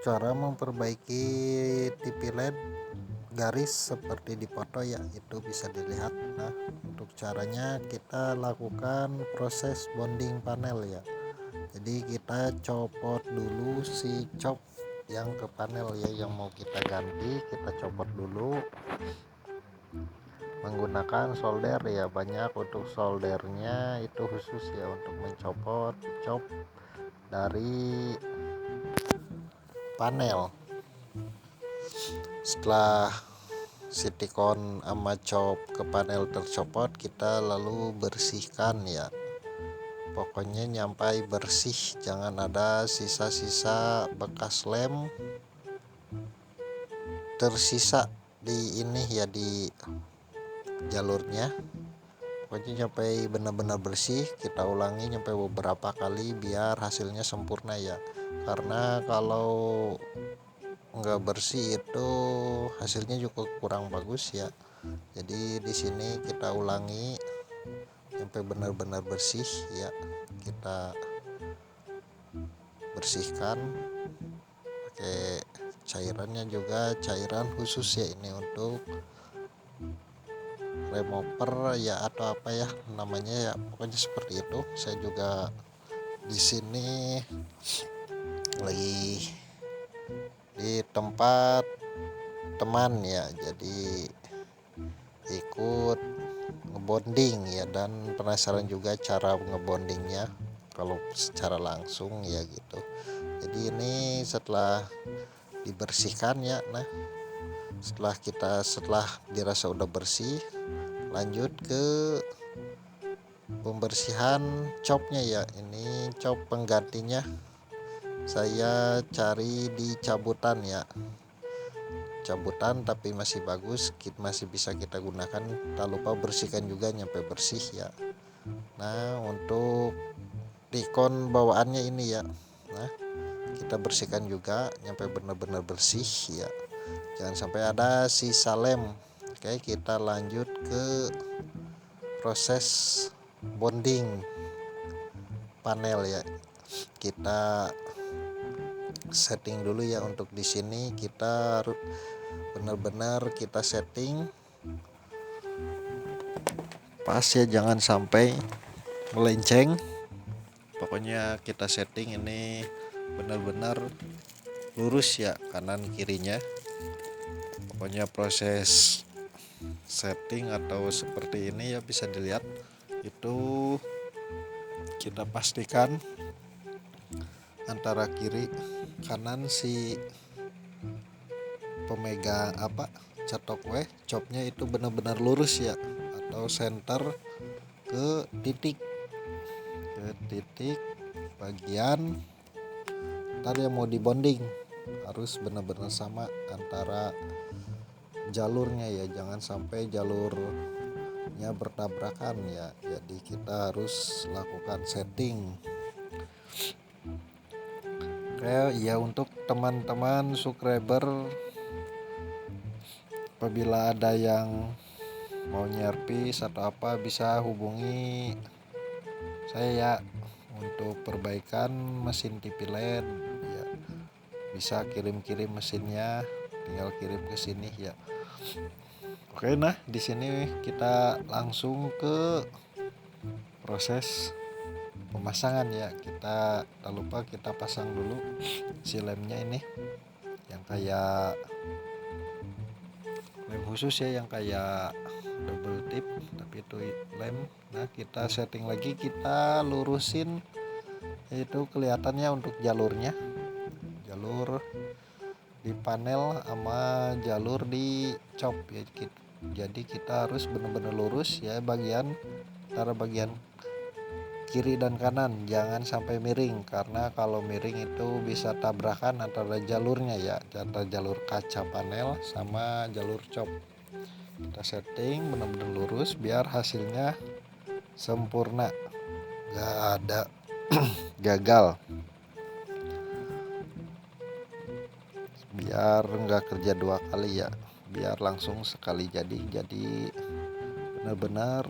Cara memperbaiki TV LED garis seperti di foto ya, itu bisa dilihat. Nah, untuk caranya kita lakukan proses bonding panel ya. Jadi kita copot dulu si cop yang ke panel ya, yang mau kita ganti kita copot dulu menggunakan solder ya. Banyak untuk soldernya itu khusus ya untuk mencopot cop dari panel. Setelah silikon sama cop ke panel tercopot, kita lalu bersihkan ya. Pokoknya nyampai bersih, jangan ada sisa-sisa bekas lem tersisa di ini ya, di jalurnya. Pokoknya sampai benar-benar bersih. Kita ulangi sampai beberapa kali biar hasilnya sempurna ya, karena kalau nggak bersih itu hasilnya juga kurang bagus ya. Jadi di sini kita ulangi sampai benar-benar bersih ya. Kita bersihkan pakai cairannya juga cairan khusus ya, ini untuk remover ya atau apa ya namanya ya, pokoknya seperti itu. Saya juga di sini lagi di tempat teman ya, jadi ikut ngebonding ya, dan penasaran juga cara ngebondingnya kalau secara langsung ya gitu. Jadi ini setelah dibersihkan ya, nah setelah dirasa udah bersih, lanjut ke pembersihan copnya ya. Ini cop penggantinya saya cari di cabutan ya, cabutan tapi masih bagus, masih bisa kita gunakan. Tak lupa bersihkan juga nyampe bersih ya. Nah, untuk tikon bawaannya ini ya, nah kita bersihkan juga nyampe benar-benar bersih ya, jangan sampai ada sisa lem. Oke, kita lanjut ke proses bonding panel ya. Kita setting dulu ya. Untuk di sini kita benar-benar kita setting pas ya, jangan sampai melenceng. Pokoknya kita setting ini benar-benar lurus ya, kanan kirinya. Pokoknya proses setting atau seperti ini ya, bisa dilihat itu kita pastikan antara kiri kanan si pemegang cetok copnya itu benar-benar lurus ya, atau center ke titik bagian ntar yang mau dibonding. Harus benar-benar sama antara jalurnya ya, jangan sampai jalurnya bertabrakan ya. Jadi kita harus lakukan setting. Oke ya, untuk teman-teman subscriber, apabila ada yang mau nyervis atau apa bisa hubungi saya ya untuk perbaikan mesin TV LED ya. Bisa kirim-kirim mesinnya, tinggal kirim ke sini ya. Oke, nah di sini kita langsung ke proses pemasangan ya. Kita tak lupa kita pasang dulu si lemnya ini, yang kayak lem khusus ya, yang kayak double tip tapi itu lem. Nah, kita setting lagi, kita lurusin itu kelihatannya untuk jalur di panel sama jalur di cop ya. Jadi kita harus benar-benar lurus ya, antara bagian kiri dan kanan, jangan sampai miring, karena kalau miring itu bisa tabrakan antara jalurnya ya, antara jalur kaca panel sama jalur cop. Kita setting benar-benar lurus biar hasilnya sempurna, gak ada gagal, biar nggak kerja dua kali ya, biar langsung sekali jadi benar-benar.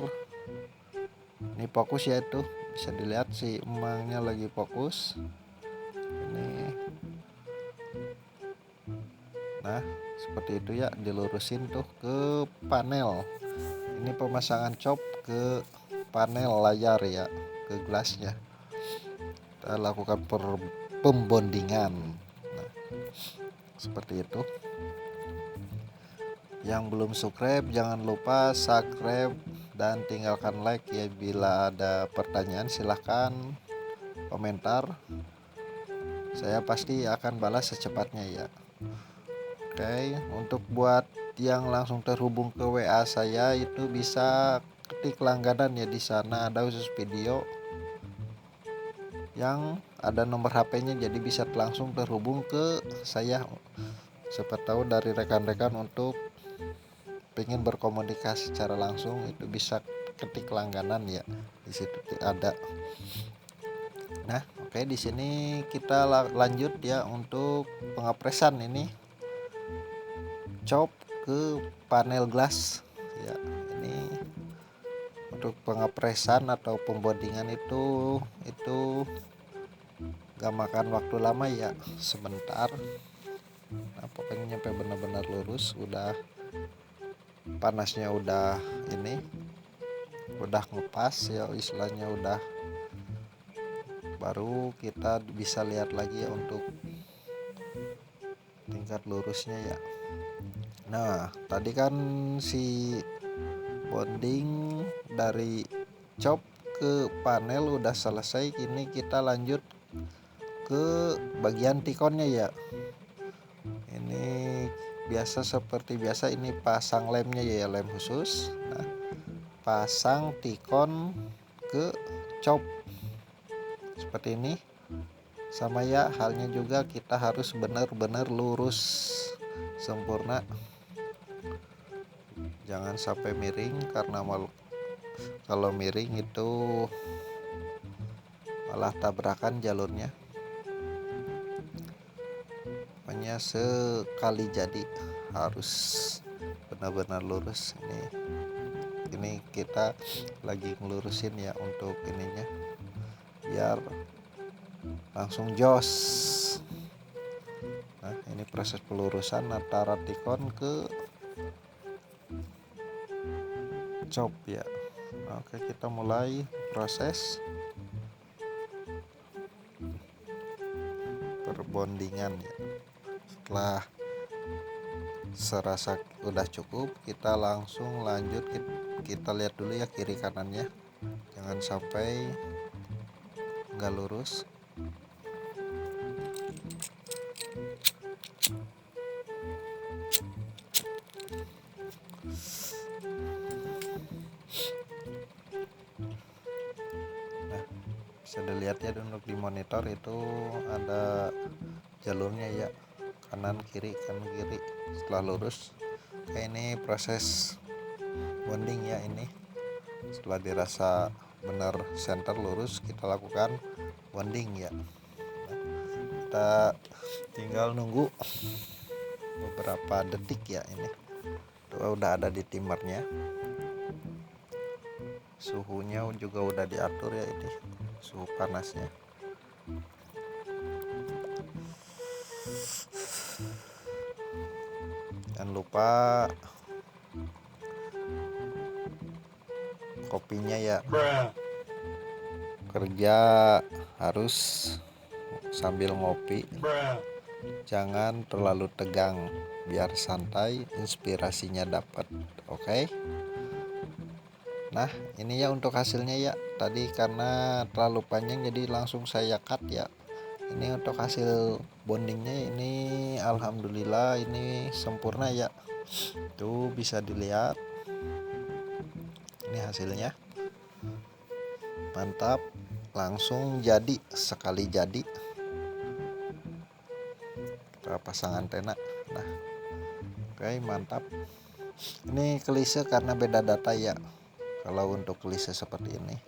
Ini fokus ya, itu bisa dilihat si emangnya lagi fokus ini. Nah seperti itu ya, dilurusin tuh ke panel. Ini pemasangan cop ke panel layar ya, ke gelasnya. Kita lakukan pembondingan. Nah seperti itu. Yang belum subscribe jangan lupa subscribe dan tinggalkan like ya. Bila ada pertanyaan silahkan komentar, saya pasti akan balas secepatnya ya. Oke, untuk buat yang langsung terhubung ke WA saya itu bisa ketik langganan ya, di sana ada khusus video yang ada nomor HP-nya, jadi bisa langsung terhubung ke saya. Siapa tahu dari rekan-rekan untuk pengen berkomunikasi secara langsung itu bisa ketik langganan ya, di situ ada. Nah oke, di sini kita lanjut ya untuk pengepresan ini cop ke panel glass ya. Ini untuk pengepresan atau pembondingan itu gak makan waktu lama ya, sebentar. Nah pokoknya nyampe benar-benar lurus, udah panasnya udah ini udah ngepas ya, istilahnya udah, baru kita bisa lihat lagi ya untuk tingkat lurusnya ya. Nah tadi kan si bonding dari cop ke panel udah selesai, kini kita lanjut ke bagian tikonnya ya. Ini seperti biasa, ini pasang lemnya ya, lem khusus. Nah pasang tikon ke cop seperti ini. Sama ya halnya juga, kita harus benar-benar lurus sempurna, jangan sampai miring, karena kalau miring itu malah tabrakan jalurnya. Pokoknya sekali jadi harus benar-benar lurus. Ini kita lagi ngelurusin ya untuk ininya biar langsung jos. Nah ini proses pelurusan antara tikon ke cop ya. Oke, kita mulai proses perbondingan ya. Setelah serasa udah cukup, kita langsung lanjut. Kita lihat dulu ya kiri kanannya, jangan sampai nggak lurus. Nah bisa dilihat ya untuk di monitor itu ada jalurnya ya, kanan kiri kanan kiri. Setelah lurus, kayak ini proses bonding ya. Ini setelah dirasa benar center lurus, kita lakukan bonding ya. Kita tinggal nunggu beberapa detik ya. Ini udah ada di timernya, suhunya juga udah diatur ya, ini suhu panasnya. Jangan lupa kopinya ya, kerja harus sambil ngopi, jangan terlalu tegang, biar santai, inspirasinya dapat. Oke. Nah ini ya untuk hasilnya ya. Tadi karena terlalu panjang jadi langsung saya cut ya. Ini untuk hasil bondingnya, ini alhamdulillah ini sempurna ya. Tuh bisa dilihat, ini hasilnya mantap, langsung jadi, sekali jadi. Kita pasang antena. Nah oke, mantap. Ini klise karena beda data ya, kalau untuk klise seperti ini,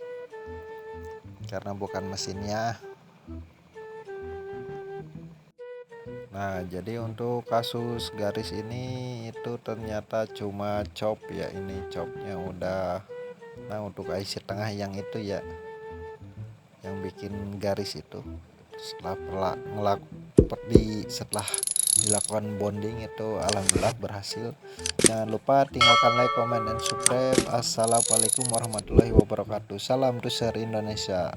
karena bukan mesinnya. Nah jadi untuk kasus garis ini itu ternyata cuma cop ya, ini copnya udah. Nah untuk IC tengah yang itu ya, yang bikin garis itu, setelah dilakukan bonding itu alhamdulillah berhasil. Jangan lupa tinggalkan like, comment, dan subscribe. Assalamualaikum warahmatullahi wabarakatuh. Salam Ruser Indonesia.